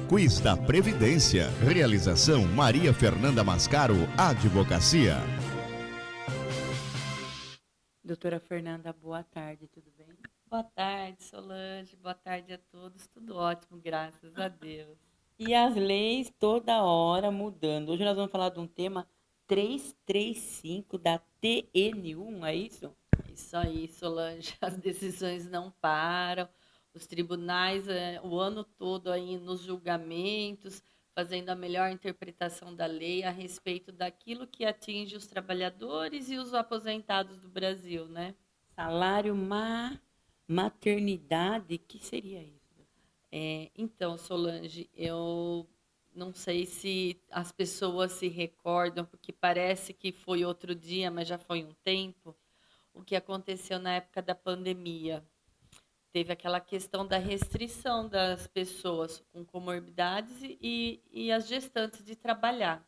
Quiz da Previdência. Realização Maria Fernanda Mascaro, Advocacia. Doutora Fernanda, boa tarde, tudo bem? Boa tarde, Solange. Boa tarde a todos. Tudo ótimo, graças a Deus. E as leis toda hora mudando. Hoje nós vamos falar de um tema 335 da TN1, é isso? Isso aí, Solange. As decisões não param. Os tribunais, o ano todo aí nos julgamentos, fazendo a melhor interpretação da lei a respeito daquilo que atinge os trabalhadores e os aposentados do Brasil, né? Salário maternidade, que seria isso? Então, Solange, eu não sei se as pessoas se recordam, porque parece que foi outro dia, mas já foi um tempo, o que aconteceu na época da pandemia. Teve aquela questão da restrição das pessoas com comorbidades e as gestantes de trabalhar.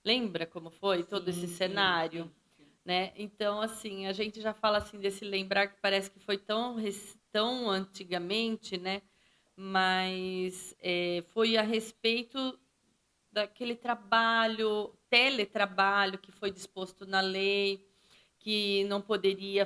Lembra como foi todo esse cenário? Sim. Né? Então, assim, a gente já fala assim desse lembrar que parece que foi tão antigamente, né? Mas foi a respeito daquele teletrabalho que foi disposto na lei, que não poderia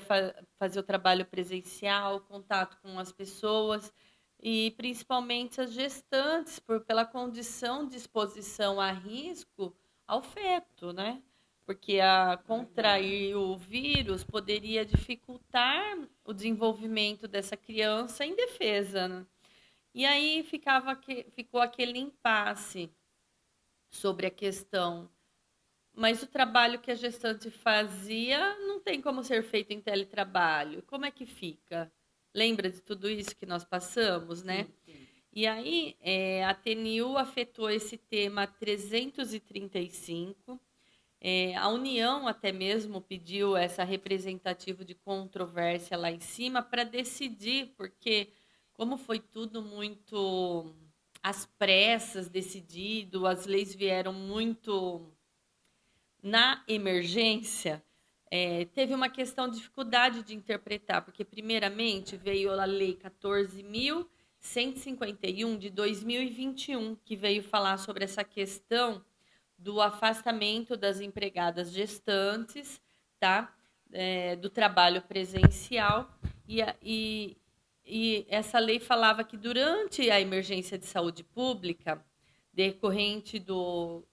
fazer o trabalho presencial, contato com as pessoas, e principalmente as gestantes, pela condição de exposição a risco ao feto, né? Porque contrair o vírus poderia dificultar o desenvolvimento dessa criança indefesa, né? E aí ficou aquele impasse sobre a questão. Mas o trabalho que a gestante fazia não tem como ser feito em teletrabalho. Como é que fica? Lembra de tudo isso que nós passamos, né? Sim. E aí, a TNU afetou esse tema 335. A União até mesmo pediu essa representativa de controvérsia lá em cima para decidir, porque como foi tudo muito às pressas decidido, as leis vieram muito na emergência, teve uma questão de dificuldade de interpretar, porque primeiramente veio a Lei 14.151 de 2021, que veio falar sobre essa questão do afastamento das empregadas gestantes, tá? Do trabalho presencial. E essa lei falava que durante a emergência de saúde pública, decorrente do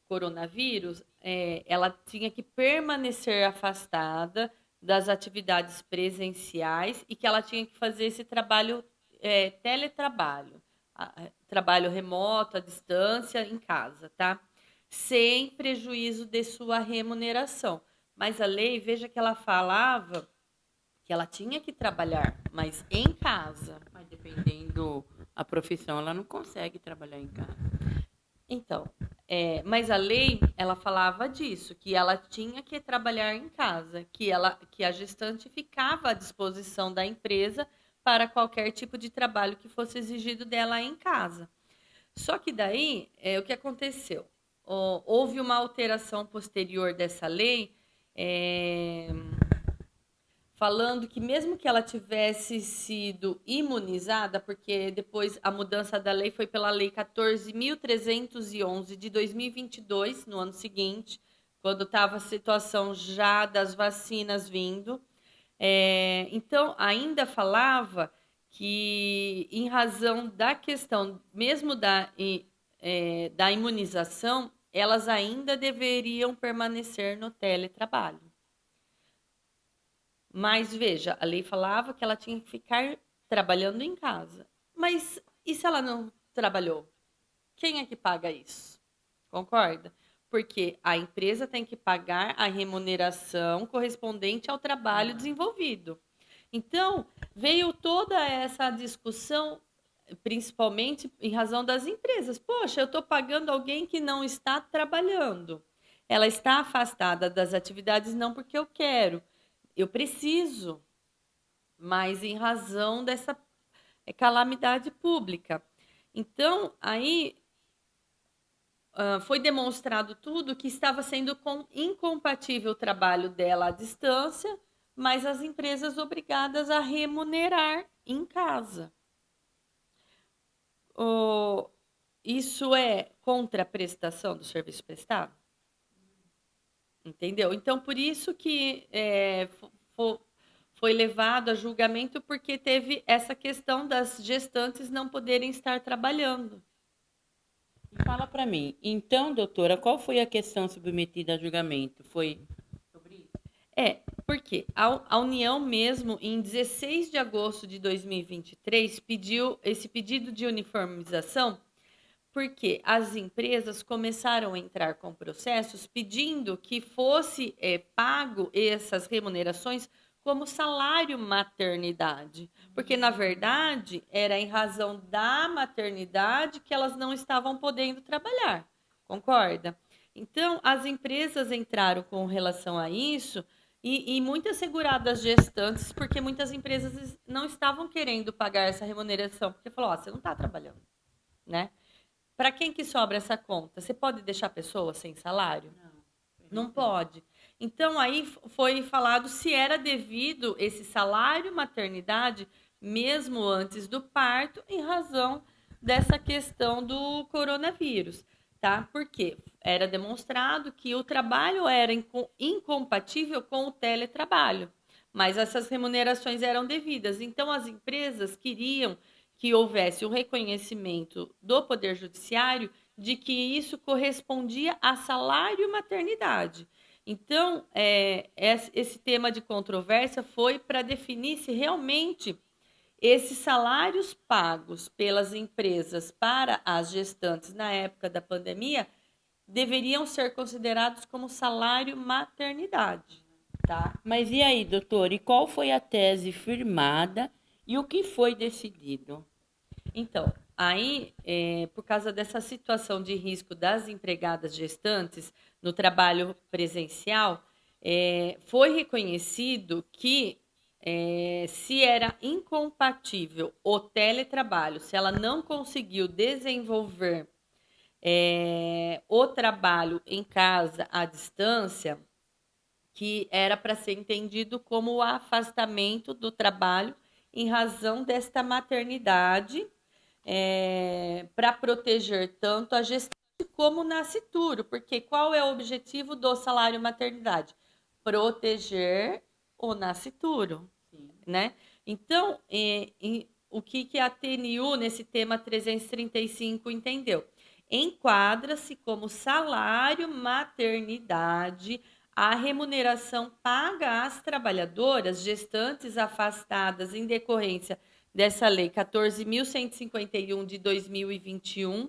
coronavírus, ela tinha que permanecer afastada das atividades presenciais e que ela tinha que fazer esse trabalho, teletrabalho, trabalho remoto, à distância, em casa, tá? Sem prejuízo de sua remuneração. Mas a lei, veja que ela falava que ela tinha que trabalhar, mas em casa. Mas dependendo da profissão, ela não consegue trabalhar em casa. Então, mas a lei, ela falava disso, que ela tinha que trabalhar em casa, que a gestante ficava à disposição da empresa para qualquer tipo de trabalho que fosse exigido dela em casa. Só que daí, o que aconteceu? Houve uma alteração posterior dessa lei, falando que mesmo que ela tivesse sido imunizada, porque depois a mudança da lei foi pela Lei 14.311 de 2022, no ano seguinte, quando estava a situação já das vacinas vindo. Então, ainda falava que, em razão da questão, mesmo da imunização, elas ainda deveriam permanecer no teletrabalho. Mas, veja, a lei falava que ela tinha que ficar trabalhando em casa. Mas e se ela não trabalhou? Quem é que paga isso? Concorda? Porque a empresa tem que pagar a remuneração correspondente ao trabalho desenvolvido. Então, veio toda essa discussão, principalmente em razão das empresas. Poxa, eu estou pagando alguém que não está trabalhando. Ela está afastada das atividades não porque eu quero, eu preciso, mas em razão dessa calamidade pública. Então, aí foi demonstrado tudo que estava sendo incompatível o trabalho dela à distância, mas as empresas obrigadas a remunerar em casa. isso é contraprestação do serviço prestado? Entendeu? Então, por isso que foi levado a julgamento, porque teve essa questão das gestantes não poderem estar trabalhando. Fala para mim. Então, doutora, qual foi a questão submetida a julgamento? Foi sobre isso? Porque a União mesmo, em 16 de agosto de 2023, pediu esse pedido de uniformização, porque as empresas começaram a entrar com processos pedindo que fosse pago essas remunerações como salário maternidade, porque na verdade era em razão da maternidade que elas não estavam podendo trabalhar, concorda? Então as empresas entraram com relação a isso e muitas seguradas gestantes, porque muitas empresas não estavam querendo pagar essa remuneração, porque falou, você não está trabalhando, né? Para quem que sobra essa conta? Você pode deixar a pessoa sem salário? Não pode. Então, aí foi falado se era devido esse salário maternidade mesmo antes do parto, em razão dessa questão do coronavírus, tá? Porque era demonstrado que o trabalho era incompatível com o teletrabalho, mas essas remunerações eram devidas. Então, as empresas queriam que houvesse o reconhecimento do Poder Judiciário de que isso correspondia a salário maternidade. Então, esse tema de controvérsia foi para definir se realmente esses salários pagos pelas empresas para as gestantes na época da pandemia deveriam ser considerados como salário maternidade, tá? Mas e aí, doutor? E qual foi a tese firmada e o que foi decidido? Então, aí, por causa dessa situação de risco das empregadas gestantes no trabalho presencial, foi reconhecido que se era incompatível o teletrabalho, se ela não conseguiu desenvolver o trabalho em casa à distância, que era para ser entendido como o afastamento do trabalho em razão desta maternidade, para proteger tanto a gestante como o nascituro, porque qual é o objetivo do salário maternidade? Proteger o nascituro, né? Então, o que a TNU, nesse tema 335, entendeu? Enquadra-se como salário maternidade a remuneração paga às trabalhadoras gestantes afastadas em decorrência dessa lei 14.151 de 2021,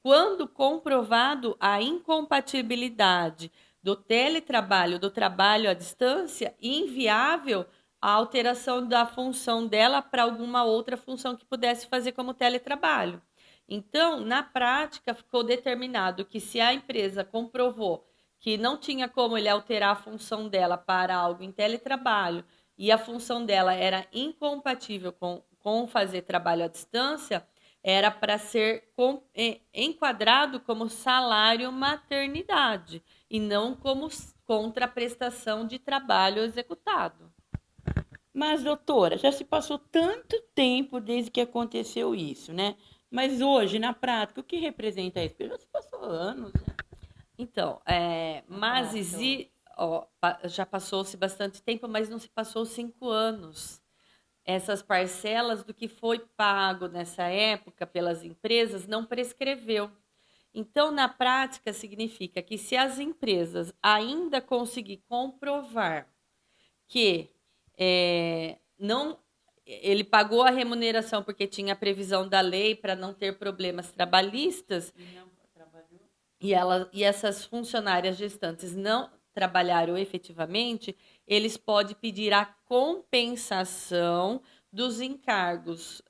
quando comprovado a incompatibilidade do teletrabalho, do trabalho à distância, inviável a alteração da função dela para alguma outra função que pudesse fazer como teletrabalho. Então, na prática, ficou determinado que se a empresa comprovou que não tinha como ele alterar a função dela para algo em teletrabalho e a função dela era incompatível com fazer trabalho à distância, era para ser enquadrado como salário maternidade e não como contraprestação de trabalho executado. Mas, doutora, já se passou tanto tempo desde que aconteceu isso, né? Mas hoje, na prática, o que representa isso? Porque já se passou anos, né? Então, mas já passou-se bastante tempo, mas não se passou 5 anos. Essas parcelas do que foi pago nessa época pelas empresas não prescreveu. Então, na prática, significa que se as empresas ainda conseguir comprovar que não ele pagou a remuneração porque tinha a previsão da lei para não ter problemas trabalhistas, e essas funcionárias gestantes não trabalharam efetivamente, eles podem pedir a compensação dos encargos,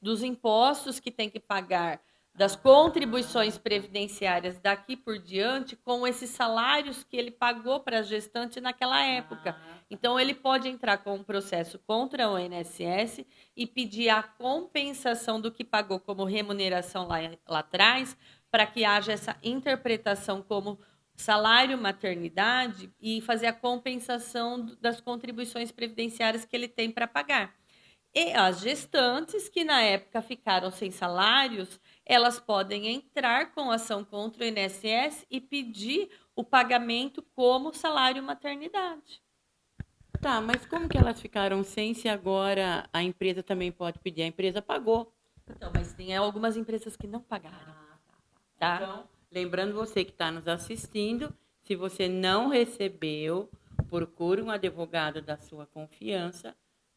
dos impostos que tem que pagar, das contribuições previdenciárias daqui por diante, com esses salários que ele pagou para a gestante naquela época. Então, ele pode entrar com um processo contra o INSS e pedir a compensação do que pagou como remuneração lá atrás, para que haja essa interpretação como salário maternidade e fazer a compensação das contribuições previdenciárias que ele tem para pagar. E as gestantes que na época ficaram sem salários, elas podem entrar com ação contra o INSS e pedir o pagamento como salário maternidade. Tá, mas como que elas ficaram sem se agora a empresa também pode pedir? A empresa pagou. Então, mas tem algumas empresas que não pagaram, tá? Então, lembrando você que está nos assistindo, se você não recebeu, procure um advogado da sua confiança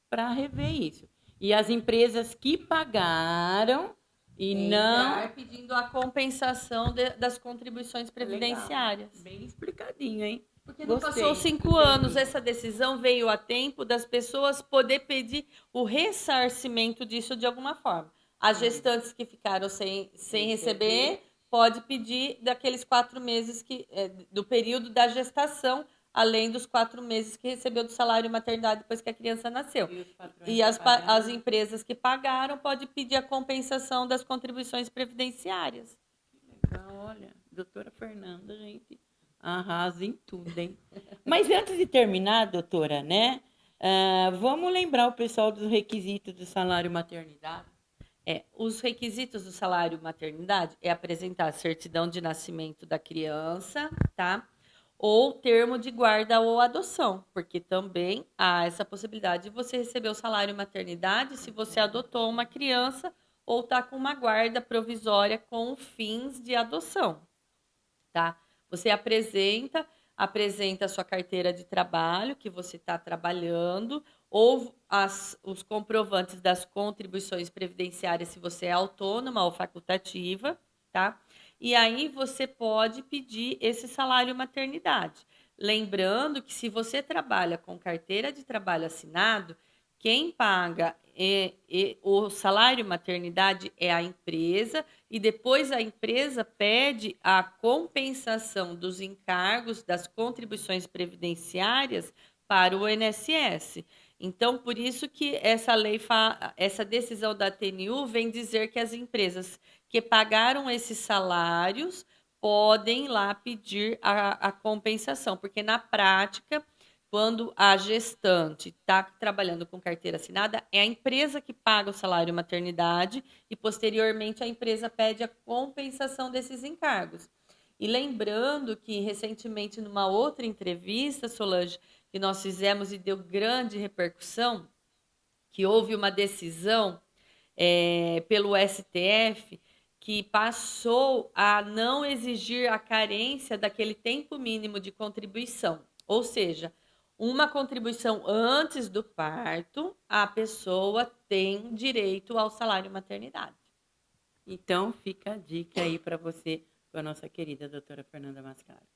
para rever isso. E as empresas que pagaram e não... Entrar pedindo a compensação das contribuições previdenciárias. Legal. Bem explicadinho, hein? Porque não Gostei. passou 5 anos, essa decisão veio a tempo das pessoas poder pedir o ressarcimento disso de alguma forma. As gestantes que ficaram sem receber, pode pedir daqueles 4 meses do período da gestação, além dos 4 meses que recebeu do salário maternidade depois que a criança nasceu. E as empresas que pagaram podem pedir a compensação das contribuições previdenciárias. Legal, olha, doutora Fernanda, gente, arrasa em tudo, hein? Mas antes de terminar, doutora, né? Vamos lembrar o pessoal dos requisitos do salário maternidade. Os requisitos do salário maternidade é apresentar a certidão de nascimento da criança, tá? Ou termo de guarda ou adoção, porque também há essa possibilidade de você receber o salário maternidade se você adotou uma criança ou está com uma guarda provisória com fins de adoção, tá? Você apresenta a sua carteira de trabalho que você está trabalhando, ou os comprovantes das contribuições previdenciárias se você é autônoma ou facultativa, tá? E aí você pode pedir esse salário maternidade. Lembrando que se você trabalha com carteira de trabalho assinado, quem paga o salário maternidade é a empresa, e depois a empresa pede a compensação dos encargos das contribuições previdenciárias para o INSS. Então, por isso que essa decisão da TNU vem dizer que as empresas que pagaram esses salários podem lá pedir a compensação, porque na prática, quando a gestante está trabalhando com carteira assinada, é a empresa que paga o salário maternidade e, posteriormente, a empresa pede a compensação desses encargos. E lembrando que, recentemente, numa outra entrevista, Solange, que nós fizemos e deu grande repercussão, que houve uma decisão pelo STF que passou a não exigir a carência daquele tempo mínimo de contribuição. Ou seja, uma contribuição antes do parto, a pessoa tem direito ao salário maternidade. Então, fica a dica aí para você, com a nossa querida doutora Fernanda Mascaro.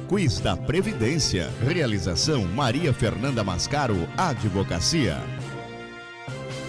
Quiz da Previdência. Realização Maria Fernanda Mascaro, Advocacia.